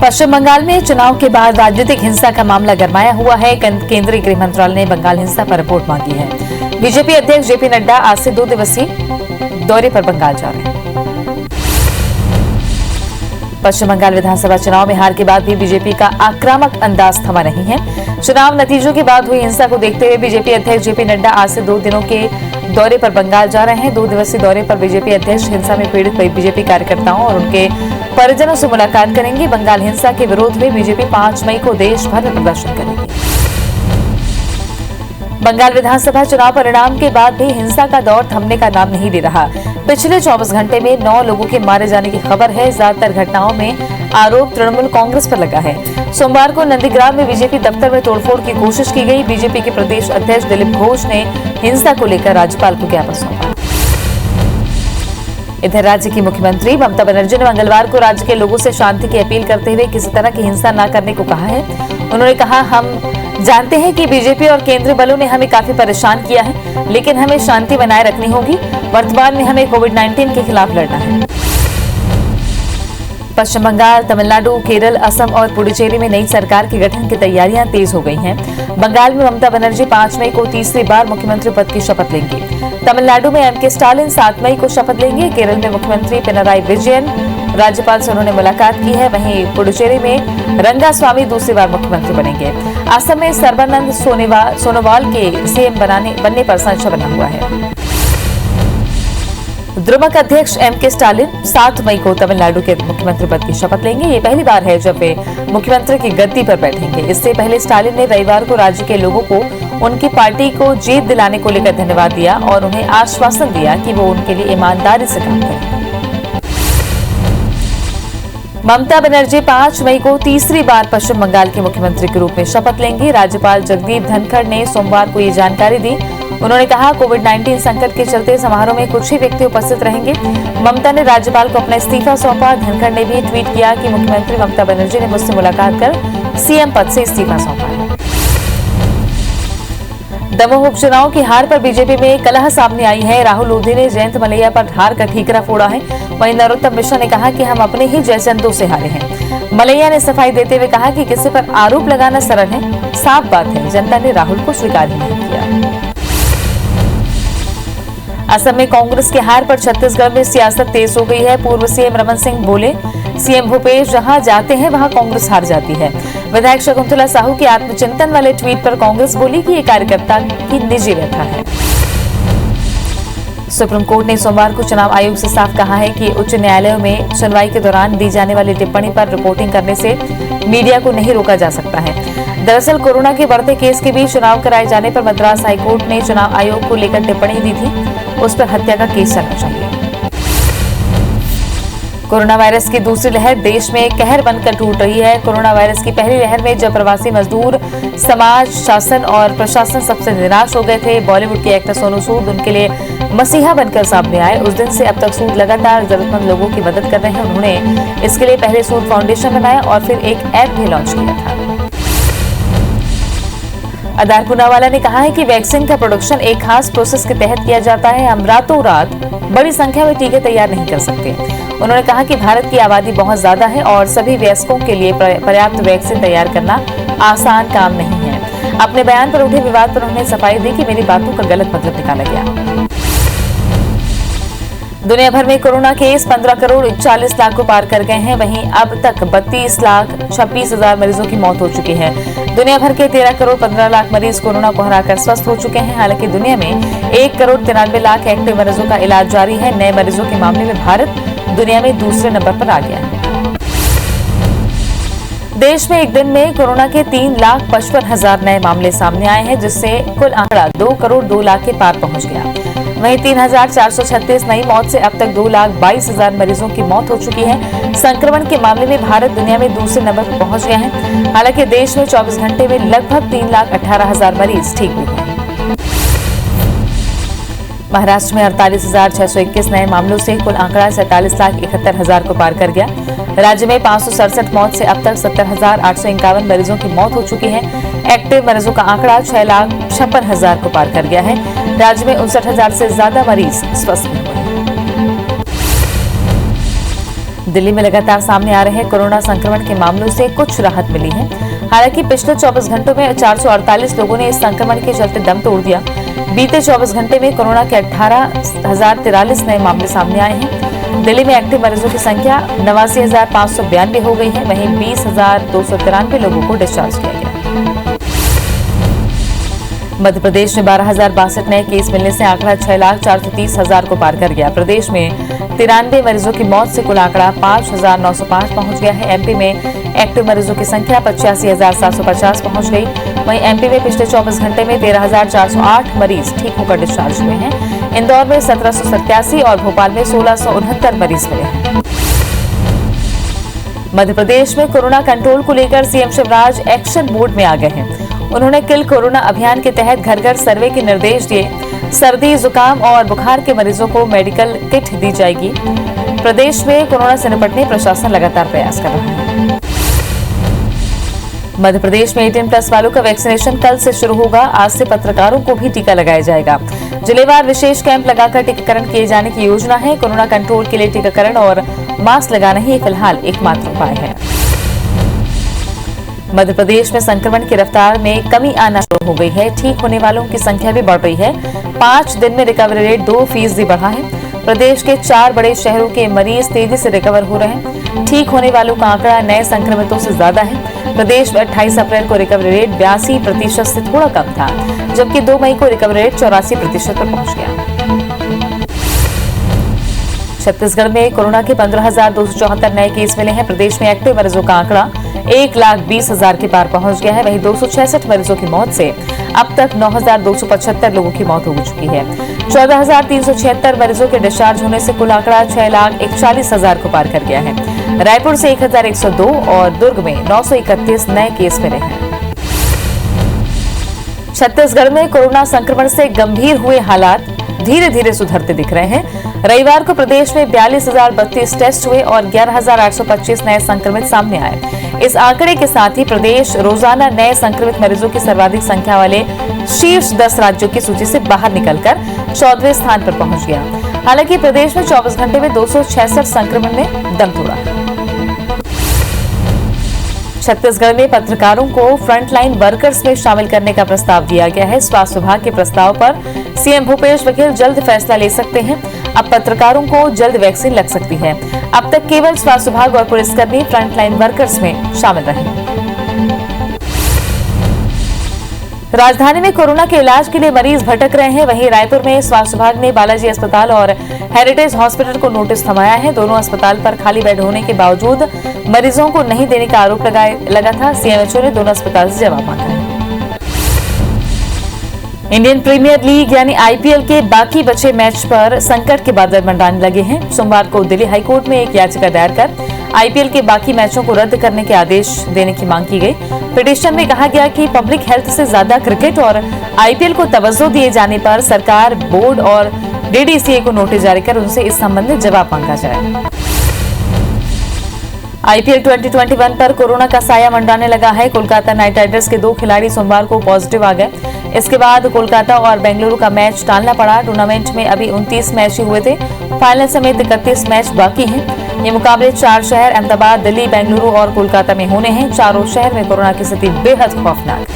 पश्चिम बंगाल में चुनाव के बाद राजनीतिक हिंसा का मामला गरमाया हुआ है। केंद्रीय गृह मंत्रालय ने बंगाल हिंसा पर रिपोर्ट मांगी है। बीजेपी अध्यक्ष जेपी नड्डा आज से 2 दिवसीय दौरे पर बंगाल जा रहे हैं। पश्चिम बंगाल विधानसभा चुनाव में हार के बाद भी बीजेपी का आक्रामक अंदाज थमा नहीं है। चुनाव नतीजों के बाद हुई हिंसा को देखते हुए बीजेपी अध्यक्ष जेपी नड्डा आज से 2 दिनों के दौरे पर बंगाल जा रहे हैं। 2 दिवसीय दौरे पर बीजेपी अध्यक्ष हिंसा में पीड़ित बीजेपी कार्यकर्ताओं और उनके परिजनों से मुलाकात करेंगे। बंगाल हिंसा के विरोध में बीजेपी 5 मई को देश भर में प्रदर्शन करेगी। बंगाल विधानसभा चुनाव परिणाम के बाद भी हिंसा का दौर थमने का नाम नहीं ले रहा। पिछले 24 घंटे में 9 लोगों के मारे जाने की खबर है। ज्यादातर घटनाओं में आरोप तृणमूल कांग्रेस पर लगा है। सोमवार को नंदीग्राम में बीजेपी दफ्तर में तोड़फोड़ की कोशिश की गई। बीजेपी के प्रदेश अध्यक्ष दिलीप घोष ने हिंसा को लेकर राज्यपाल को ज्ञापन सौंपा। इधर राज्य की मुख्यमंत्री ममता बनर्जी ने मंगलवार को राज्य के लोगों से शांति की अपील करते हुए किसी तरह की हिंसा न करने को कहा है। उन्होंने कहा, हम जानते हैं कि बीजेपी और केंद्रीय बलों ने हमें काफी परेशान किया है, लेकिन हमें शांति बनाए रखनी होगी। वर्तमान में हमें कोविड-19 के खिलाफ लड़ना है। पश्चिम बंगाल, तमिलनाडु, केरल, असम और पुडुचेरी में नई सरकार के गठन की तैयारियां तेज हो गई हैं। बंगाल में ममता बनर्जी 5 मई को तीसरी बार मुख्यमंत्री पद की शपथ लेंगी। तमिलनाडु में एम के स्टालिन 7 मई को शपथ लेंगे। केरल में मुख्यमंत्री पिनराई विजयन, राज्यपाल से उन्होंने मुलाकात की है। वहीं पुडुचेरी में रंगास्वामी दूसरी बार मुख्यमंत्री बनेंगे। असम में सर्बानंद सोनोवाल के सीएम बनने पर संशय बना हुआ है। द्रमुक अध्यक्ष एम के स्टालिन 7 मई को तमिलनाडु के मुख्यमंत्री पद की शपथ लेंगे। ये पहली बार है जब वे मुख्यमंत्री की गद्दी पर बैठेंगे। इससे पहले स्टालिन ने रविवार को राज्य के लोगों को उनकी पार्टी को जीत दिलाने को लेकर धन्यवाद दिया और उन्हें आश्वासन दिया कि वो उनके लिए ईमानदारी से काम करेंगे। ममता बनर्जी 5 मई को तीसरी बार पश्चिम बंगाल के मुख्यमंत्री के रूप में शपथ लेंगी। राज्यपाल जगदीप धनखड़ ने सोमवार को ये जानकारी दी। उन्होंने कहा, कोविड-19 संकट के चलते समारोह में कुछ ही व्यक्ति उपस्थित रहेंगे। ममता ने राज्यपाल को अपना इस्तीफा सौंपा। धनखड़ ने भी ट्वीट किया कि मुख्यमंत्री ममता बनर्जी ने मुझसे मुलाकात कर सीएम पद से इस्तीफा सौंपा है। दमोह उपचुनाव की हार पर बीजेपी में कलह सामने आई है। राहुल लोधी ने जयंत मलैया पर हार का ठीकरा फोड़ा है। वहीं नरोत्तम मिश्रा ने कहा कि हम अपने ही जयचंदों से हारे हैं। मलैया ने सफाई देते हुए कहा कि किसी पर आरोप लगाना सरल है। साफ बात है, जनता ने राहुल को स्वीकार ही नहीं किया। असम में कांग्रेस की हार पर छत्तीसगढ़ में सियासत तेज हो गई है। पूर्व सीएम रमन सिंह बोले, सीएम भूपेश जहां जाते हैं वहां कांग्रेस हार जाती है। विधायक शकुंतला साहू के आत्मचिंतन वाले ट्वीट पर कांग्रेस बोली कि ये कार्यकर्ता की निजी व्यथा है। सुप्रीम कोर्ट ने सोमवार को चुनाव आयोग से साफ कहा है कि उच्च न्यायालयों में सुनवाई के दौरान दी जाने वाली टिप्पणी पर रिपोर्टिंग करने से मीडिया को नहीं रोका जा सकता है। दरअसल कोरोना के बढ़ते केस के बीच चुनाव कराए जाने पर मद्रास हाईकोर्ट ने चुनाव आयोग को लेकर टिप्पणी दी थी। उस पर हत्या का केस चलना चाहिए। कोरोना वायरस की दूसरी लहर देश में कहर बनकर टूट रही है। कोरोना वायरस की पहली लहर में जब प्रवासी मजदूर, समाज, शासन और प्रशासन सबसे निराश हो गए थे, बॉलीवुड के एक्टर सोनू सूद उनके लिए मसीहा बनकर सामने आए। उस दिन से अब तक सूद लगातार जरूरतमंद लोगों की मदद कर रहे हैं। उन्होंने इसके लिए पहले सूद फाउंडेशन बनाया और फिर एक ऐप भी लॉन्च किया था। आधार पूनावाला ने कहा है कि वैक्सीन का प्रोडक्शन एक खास प्रोसेस के तहत किया जाता है। हम रातों रात बड़ी संख्या में टीके तैयार नहीं कर सकते। उन्होंने कहा कि भारत की आबादी बहुत ज्यादा है और सभी वयस्कों के लिए पर्याप्त वैक्सीन तैयार करना आसान काम नहीं है। अपने बयान पर उठे विवाद पर उन्होंने सफाई दी कि मेरी बातों का गलत मतलब निकाला गया। दुनिया भर में कोरोना केस 15 करोड़ 41 लाख को पार कर गए हैं। वहीं अब तक 32 लाख 26 हजार मरीजों की मौत हो चुकी है। दुनिया भर के 13 करोड़ 15 लाख मरीज कोरोना को हराकर स्वस्थ हो चुके हैं। हालांकि दुनिया में 1 करोड़ 93 लाख एक्टिव मरीजों का इलाज जारी है। नए मरीजों के मामले में भारत दुनिया में दूसरे नंबर पर आ गया है। देश में एक दिन में कोरोना के 3,55,000 नए मामले सामने आए हैं, जिससे कुल आंकड़ा 2 करोड़ 2 लाख के पार पहुंच गया। वहीं 3,436 नई मौत से अब तक 2,22,000 मरीजों की मौत हो चुकी है। संक्रमण के मामले में भारत दुनिया में दूसरे नंबर पर पहुंच गया है। हालांकि देश में 24 घंटे में लगभग 3,18,000 मरीज ठीक हुए हैं। महाराष्ट्र में 48,621 नए मामलों से कुल आंकड़ा 47,71,000 को पार कर गया। राज्य में 567 मौत से अब तक 70,851 मरीजों की मौत हो चुकी है। एक्टिव मरीजों का आंकड़ा 6,56,000 को पार कर गया है। राज्य में 59,000 से ज्यादा मरीज स्वस्थ हुए हैं। दिल्ली में लगातार सामने आ रहे कोरोना संक्रमण के मामलों से कुछ राहत मिली है। हालांकि पिछले 24 घंटों में 448 लोगों ने इस संक्रमण के चलते दम तोड़ दिया। बीते 24 घंटे में कोरोना के 18,043 नए मामले सामने आए हैं। दिल्ली में एक्टिव मरीजों की संख्या 89,592 हो गई है। वहीं 20,293 लोगों को डिस्चार्ज किया गया। मध्य प्रदेश में 12,062 नए केस मिलने से आंकड़ा 6,430,000 को पार कर गया। प्रदेश में 93 मरीजों की मौत से कुल आंकड़ा 5,905 पहुंच गया है। एमपी में एक्टिव मरीजों की संख्या 85,750 पहुंच गई। वहीं एमपी में पिछले 24 घंटे में 13,408 मरीज ठीक होकर डिस्चार्ज हुए हैं। इंदौर में 1,787 और भोपाल में 1,669 मरीज मिले हैं। मध्य प्रदेश में कोरोना कंट्रोल को लेकर सीएम शिवराज एक्शन मोड में आ गए हैं। उन्होंने किल कोरोना अभियान के तहत घर घर सर्वे के निर्देश दिए। सर्दी, जुकाम और बुखार के मरीजों को मेडिकल किट दी जाएगी। प्रदेश में कोरोना से निपटने प्रशासन लगातार प्रयास कर रहा है। मध्य प्रदेश में 18+ वालों का वैक्सीनेशन कल से शुरू होगा। आज से पत्रकारों को भी टीका लगाया जाएगा। जिलेवार विशेष कैंप लगाकर टीकाकरण किए जाने की योजना है। कोरोना कंट्रोल के लिए टीकाकरण और मास्क लगाना ही फिलहाल एकमात्र उपाय है। मध्य प्रदेश में संक्रमण की रफ्तार में कमी आना शुरू हो गई है। ठीक होने वालों की संख्या भी बढ़ रही है। 5 दिन में रिकवरी रेट 2% बढ़ा है। प्रदेश के 4 बड़े शहरों के मरीज तेजी से रिकवर हो रहे हैं। ठीक होने वालों का आंकड़ा नए संक्रमितों से ज्यादा है। प्रदेश में 28 अप्रैल को रिकवरी रेट 82% से थोड़ा कम था, जबकि 2 मई को रिकवरी रेट 84% पर पहुंच गया। छत्तीसगढ़ में कोरोना के 15,274 नए केस मिले हैं। प्रदेश में एक्टिव मरीजों का आंकड़ा 1,20,000 के पार पहुंच गया है। वहीं 266 मरीजों की मौत से अब तक 9,275 लोगों की मौत हो चुकी है। 14,376 मरीजों के डिस्चार्ज होने से कुल आंकड़ा 6,41,000 को पार कर गया है। रायपुर से 1,102 और दुर्ग में 931 नए केस मिले हैं। छत्तीसगढ़ में कोरोना संक्रमण से गंभीर हुए हालात धीरे धीरे सुधरते दिख रहे हैं। रविवार को प्रदेश में 42,032 टेस्ट हुए और 11,825 नए संक्रमित सामने आए। इस आंकड़े के साथ ही प्रदेश रोजाना नए संक्रमित मरीजों की सर्वाधिक संख्या वाले शीर्ष 10 राज्यों की सूची से बाहर निकलकर 14वें स्थान पर पहुंच गया। हालांकि प्रदेश में 24 घंटे में 266 संक्रमण ने दम तोड़ा। छत्तीसगढ़ में पत्रकारों को फ्रंटलाइन वर्कर्स में शामिल करने का प्रस्ताव दिया गया है। स्वास्थ्य विभाग के प्रस्ताव पर सीएम भूपेश बघेल जल्द फैसला ले सकते हैं। अब पत्रकारों को जल्द वैक्सीन लग सकती है। अब तक केवल स्वास्थ्य विभाग और पुलिसकर्मी फ्रंटलाइन वर्कर्स में शामिल रहे। राजधानी में कोरोना के इलाज के लिए मरीज भटक रहे हैं। वहीं रायपुर में स्वास्थ्य विभाग ने बालाजी अस्पताल और हेरिटेज हॉस्पिटल को नोटिस थमाया है। दोनों अस्पताल पर खाली बेड होने के बावजूद मरीजों को नहीं देने का आरोप लगा था। सीएमएचओ ने दोनों अस्पताल से जवाब मांगा है। इंडियन प्रीमियर लीग यानी आईपीएल के बाकी बचे मैच पर संकट के बादल मंडराने लगे हैं। सोमवार को दिल्ली हाईकोर्ट में एक याचिका दायर कर आईपीएल के बाकी मैचों को रद्द करने के आदेश देने की मांग की गई। पिटीशन में कहा गया कि पब्लिक हेल्थ से ज्यादा क्रिकेट और आईपीएल को तवज्जो दिए जाने पर सरकार, बोर्ड और डीडीसीए को नोटिस जारी कर उनसे इस संबंध में जवाब मांगा जाए। आईपीएल 2021 पर कोरोना का साया मंडराने लगा है। कोलकाता नाइट राइडर्स के 2 खिलाड़ी सोमवार को पॉजिटिव आ गए। इसके बाद कोलकाता और बेंगलुरु का मैच टालना पड़ा। टूर्नामेंट में अभी 29 मैच ही हुए थे। फाइनल समेत 31 मैच बाकी हैं। ये मुकाबले 4 शहर अहमदाबाद, दिल्ली, बेंगलुरु और कोलकाता में होने हैं। चारों शहर में कोरोना की स्थिति बेहद खौफनाक है।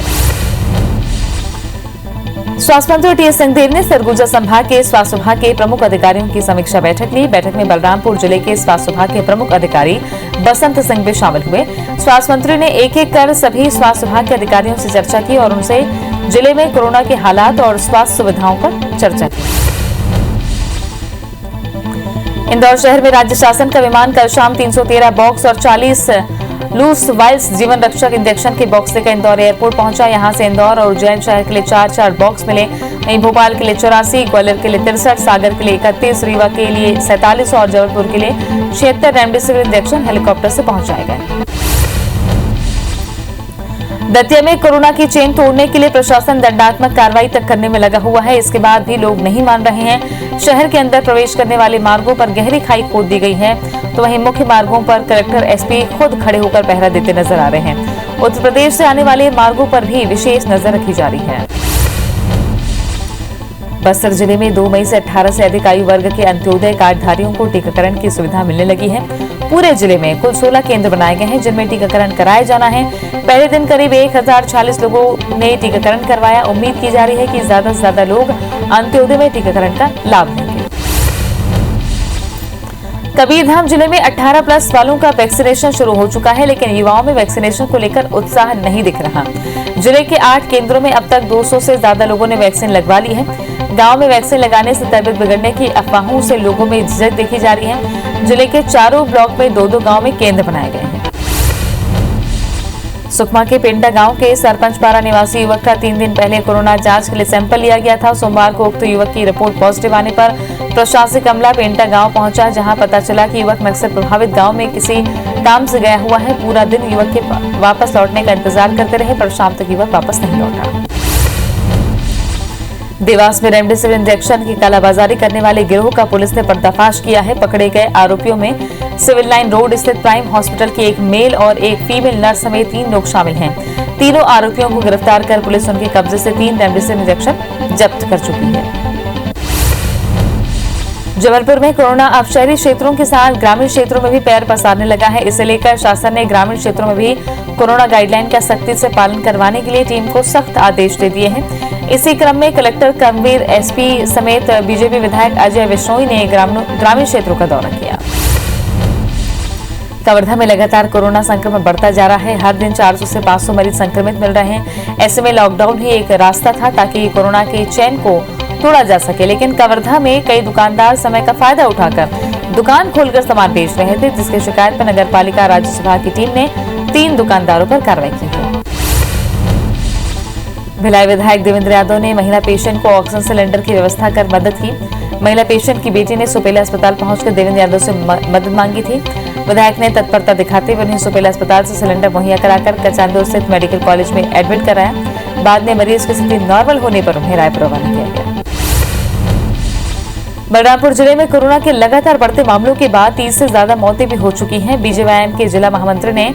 स्वास्थ्य मंत्री टीएस सिंहदेव ने सरगुजा संभाग के स्वास्थ्य विभाग के प्रमुख अधिकारियों की समीक्षा बैठक ली। बैठक में बलरामपुर जिले के स्वास्थ्य विभाग के प्रमुख अधिकारी बसंत सिंह भी शामिल हुए। स्वास्थ्य मंत्री ने एक-एक कर सभी स्वास्थ्य विभाग के अधिकारियों से चर्चा की और उनसे जिले में कोरोना के हालात और स्वास्थ्य सुविधाओं पर चर्चा की। इंदौर शहर में राज्य शासन का विमान कल शाम 313 बॉक्स और 40 लूस वाइल्स जीवन रक्षक इंजेक्शन के बॉक्स लेकर इंदौर एयरपोर्ट पहुंचा। यहां से इंदौर और उज्जैन शहर के लिए 4-4 बॉक्स मिले। वहीं भोपाल के लिए 84, ग्वालियर के लिए 63, सागर के लिए 31, रीवा के लिए 47 और जबलपुर के लिए 76 रेमडेसिविर इंजेक्शन हेलीकॉप्टर से पहुंचाए गए। दतिया में कोरोना की चेन तोड़ने के लिए प्रशासन दंडात्मक कार्रवाई तक करने में लगा हुआ है। इसके बाद भी लोग नहीं मान रहे हैं। शहर के अंदर प्रवेश करने वाले मार्गों पर गहरी खाई खोद दी गई है, तो वहीं मुख्य मार्गों पर कलेक्टर, एसपी खुद खड़े होकर पहरा देते नजर आ रहे हैं। उत्तर प्रदेश से आने वाले मार्गों पर भी विशेष नजर रखी जा रही है। बस्तर जिले में 2 मई से 18 से अधिक आयु वर्ग के अंत्योदय कार्डधारियों को टीकाकरण की सुविधा मिलने लगी है। पूरे जिले में कुल 16 केंद्र बनाए गए हैं जिनमें टीकाकरण कराया जाना है। पहले दिन करीब 1046 लोगों ने टीकाकरण करवाया। उम्मीद की जा रही है कि ज्यादा से ज्यादा लोग अंत्योदय में टीकाकरण का लाभ लेंगे। कबीरधाम जिले में 18+ वालों का वैक्सीनेशन शुरू हो चुका है, लेकिन युवाओं में वैक्सीनेशन को लेकर उत्साह नहीं दिख रहा। जिले के 8 केंद्रों में अब तक 200 से ज्यादा लोगों ने वैक्सीन लगवा ली है। गांव में वैक्सीन लगाने से तबीयत बिगड़ने की अफवाहों से लोगों में झिझक देखी जा रही है। जिले के चारों ब्लॉक में 2-2 गांव में केंद्र बनाए गए हैं। सुकमा के पेंटा गांव के सरपंचपारा निवासी युवक का 3 दिन पहले कोरोना जांच के लिए सैंपल लिया गया था। सोमवार को उक्त युवक की रिपोर्ट पॉजिटिव आने पर प्रशासनिक अमला पेंटा गांव पहुंचा, जहां पता चला कि युवक नक्सल प्रभावित गांव में किसी काम से गया हुआ है। पूरा दिन युवक के वापस लौटने का इंतजार करते रहे, पर शाम तक युवक वापस नहीं लौटा। देवास में रेमडेसिविर इंजेक्शन की कालाबाजारी करने वाले गिरोह का पुलिस ने पर्दाफाश किया है। पकड़े गए आरोपियों में सिविल लाइन रोड स्थित प्राइम हॉस्पिटल के एक मेल और एक फीमेल नर्स समेत 3 लोग शामिल हैं। तीनों आरोपियों को गिरफ्तार कर पुलिस उनके कब्जे से 3 रेमडेसिविर इंजेक्शन जब्त कर चुकी है। जबलपुर में कोरोना अब शहरी क्षेत्रों के साथ ग्रामीण क्षेत्रों में भी पैर पसारने लगा है। इसे लेकर शासन ने ग्रामीण क्षेत्रों में भी कोरोना गाइडलाइन का सख्ती से पालन करवाने के लिए टीम को सख्त आदेश दे दिए हैं। इसी क्रम में कलेक्टर कर्मवीर, एसपी समेत बीजेपी विधायक अजय विश्नोई ने ग्रामीण क्षेत्रों का दौरा किया। कवर्धा में लगातार कोरोना संक्रमण बढ़ता जा रहा है। हर दिन 400 से 500 मरीज संक्रमित मिल रहे हैं। ऐसे में लॉकडाउन ही एक रास्ता था ताकि कोरोना के चैन को तोड़ा जा सके, लेकिन कवर्धा में कई दुकानदार समय का फायदा उठाकर दुकान खोलकर सामान बेच रहे थे, जिसकी शिकायत पर नगरपालिका राज्य विभाग की टीम ने 3 दुकानदारों पर कार्रवाई की है। भिलाई विधायक देवेंद्र यादव ने महिला पेशेंट को ऑक्सीजन सिलेंडर की व्यवस्था कर मदद की। महिला पेशेंट की बेटी ने सुपेला अस्पताल पहुंचकर देवेंद्र यादव से मदद मांगी थी। विधायक ने तत्परता दिखाते हुए उन्हें सुपेला अस्पताल से सिलेंडर मुहैया कराकर कचांदो स्थित मेडिकल कॉलेज में एडमिट कराया। बाद में मरीज की स्थिति नॉर्मल होने पर उन्हें रायपुर रवाना किया गया। बलरामपुर जिले में कोरोना के लगातार बढ़ते मामलों के बाद 30 से ज्यादा मौतें भी हो चुकी हैं। बीजेपी के जिला महामंत्री ने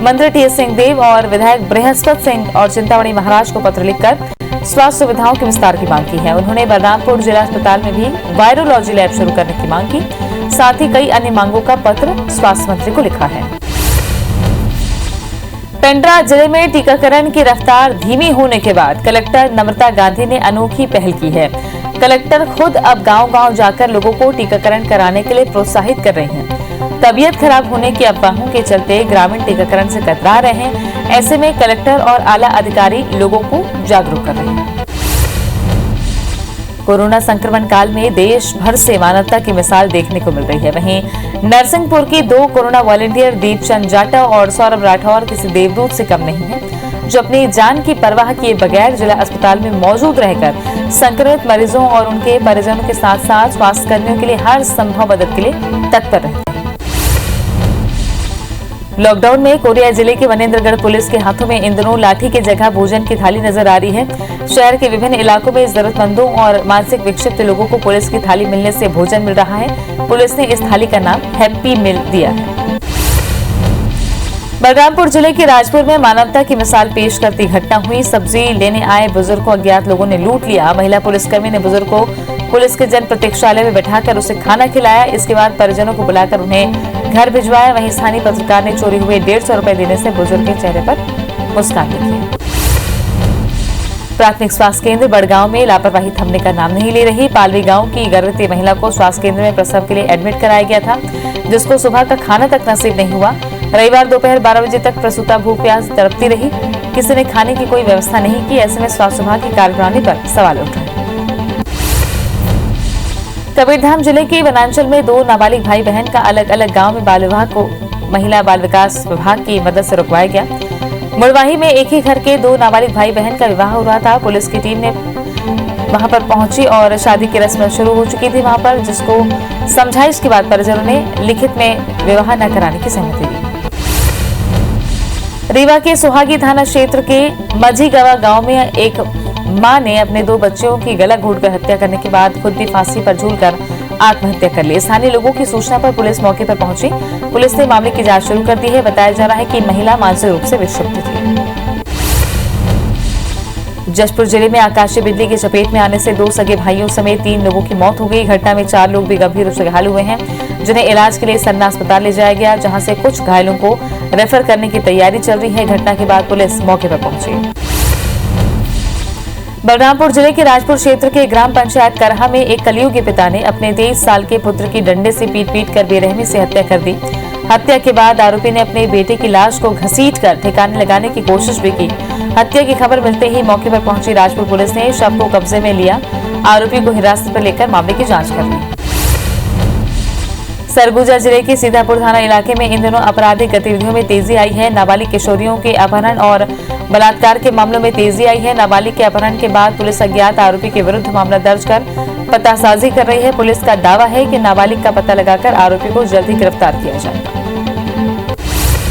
मंत्री टीएस सिंहदेव और विधायक बृहस्पत सिंह और चिंतामणि महाराज को पत्र लिखकर स्वास्थ्य सुविधाओं के विस्तार की मांग की है। उन्होंने बलरामपुर जिला अस्पताल में भी वायरोलॉजी लैब शुरू करने की मांग की। साथ ही कई अन्य मांगों का पत्र स्वास्थ्य मंत्री को लिखा है। पेंड्रा जिले में टीकाकरण की रफ्तार धीमी होने के बाद कलेक्टर नम्रता गांधी ने अनोखी पहल की है। कलेक्टर खुद अब गांव-गांव जाकर लोगों को टीकाकरण कराने के लिए प्रोत्साहित कर रहे हैं। तबीयत खराब होने की अफवाहों के चलते ग्रामीण टीकाकरण से कतरा रहे हैं। ऐसे में कलेक्टर और आला अधिकारी लोगों को जागरूक कर रहे हैं। कोरोना संक्रमण काल में देश भर से मानवता की मिसाल देखने को मिल रही है। वहीं नरसिंहपुर की 2 कोरोना वॉलंटियर दीपचंद जाटव और सौरभ राठौर किसी देवदूत से कम नहीं है, जो अपनी जान की परवाह किए बगैर जिला अस्पताल में मौजूद रहकर संक्रमित मरीजों और उनके परिजनों के साथ साथ स्वास्थ्य कर्मियों के लिए हर संभव मदद के लिए तत्पर रहते हैं। लॉकडाउन में कोरिया जिले के मनेंद्रगढ़ पुलिस के हाथों में इन दिनों लाठी की जगह भोजन की थाली नजर आ रही है। शहर के विभिन्न इलाकों में जरूरतमंदों और मानसिक विक्षिप्त लोगों को पुलिस की थाली मिलने से भोजन मिल रहा है। पुलिस ने इस थाली का नाम हैप्पी मील दिया है। बलरामपुर जिले के राजपुर में मानवता की मिसाल पेश करती घटना हुई। सब्जी लेने आए बुजुर्ग को अज्ञात लोगों ने लूट लिया। महिला पुलिसकर्मी ने बुजुर्ग को पुलिस के जन प्रतीक्षालय में बैठाकर उसे खाना खिलाया। इसके बाद परिजनों को बुलाकर उन्हें घर भिजवाया। वहीं स्थानीय पत्रकार ने चोरी हुए 150 रुपए देने से बुजुर्ग के चेहरे पर मुस्कान दिखी। प्राथमिक स्वास्थ्य केंद्र बड़गांव में लापरवाही थमने का नाम नहीं ले रही। पालवी गांव की गर्भवती महिला को स्वास्थ्य केंद्र में प्रसव के लिए एडमिट कराया गया था, जिसको सुबह का खाना तक नसीब नहीं हुआ। रविवार दोपहर 12 बजे तक प्रसूता भूख प्यास तड़पती रही। किसी ने खाने की कोई व्यवस्था नहीं की। ऐसे में स्वास्थ्य विभाग की कार्यप्रणाली पर सवाल उठ रहे हैं। कबीरधाम जिले के वनांचल में 2 नाबालिग भाई बहन का अलग अलग गांव में बाल विवाह को महिला बाल विकास विभाग की मदद से रुकवाया गया। मुड़वाही में एक ही घर के 2 नाबालिग भाई बहन का विवाह हो रहा था। पुलिस की टीम ने वहां पर पहुंची और शादी की रस्म शुरू हो चुकी थी वहां पर, जिसको समझाइश के बाद परिजनों ने लिखित में विवाह न कराने की सहमति दी। रीवा के सुहागी थाना क्षेत्र के मझीगवा गांव में एक मां ने अपने 2 बच्चों की गला घोंटकर हत्या करने के बाद खुद भी फांसी पर झूलकर आत्महत्या कर ली। स्थानीय लोगों की सूचना पर पुलिस मौके पर पहुंची। पुलिस ने मामले की जांच शुरू कर दी है। बताया जा रहा है कि महिला मानसिक रूप से विक्षिप्त थी। जशपुर जिले में आकाशीय बिजली की चपेट में आने से 2 सगे भाइयों समेत 3 लोगों की मौत हो गई। घटना में 4 लोग भी गंभीर रूप से घायल हुए हैं। जिन्हें इलाज के लिए सन्ना अस्पताल ले जाया गया, जहां से कुछ घायलों को रेफर करने की तैयारी चल रही है। घटना के बाद पुलिस मौके पर पहुंची। बलरामपुर जिले के राजपुर क्षेत्र के ग्राम पंचायत करहा में एक कलयुगी पिता ने अपने 23 साल के पुत्र की डंडे से पीट कर बेरहमी से हत्या कर दी। हत्या के बाद आरोपी ने अपने बेटे की लाश को घसीटकर ठिकाने लगाने की कोशिश भी की। हत्या की खबर मिलते ही मौके पर पहुंची राजपुर पुलिस ने शव को कब्जे में लिया। आरोपी को हिरासत में लेकर मामले की जांच कर ली। सरगुजा जिले के सीतापुर थाना इलाके में इन दिनों आपराधिक गतिविधियों में तेजी आई है। नाबालिग किशोरियों के अपहरण और बलात्कार के मामलों में तेजी आई है। नाबालिग के अपहरण के बाद पुलिस अज्ञात आरोपी के विरुद्ध मामला दर्ज कर पतासाजी कर रही है। पुलिस का दावा है कि नाबालिग का पता लगाकर आरोपी को जल्द ही गिरफ्तार किया जाएगा।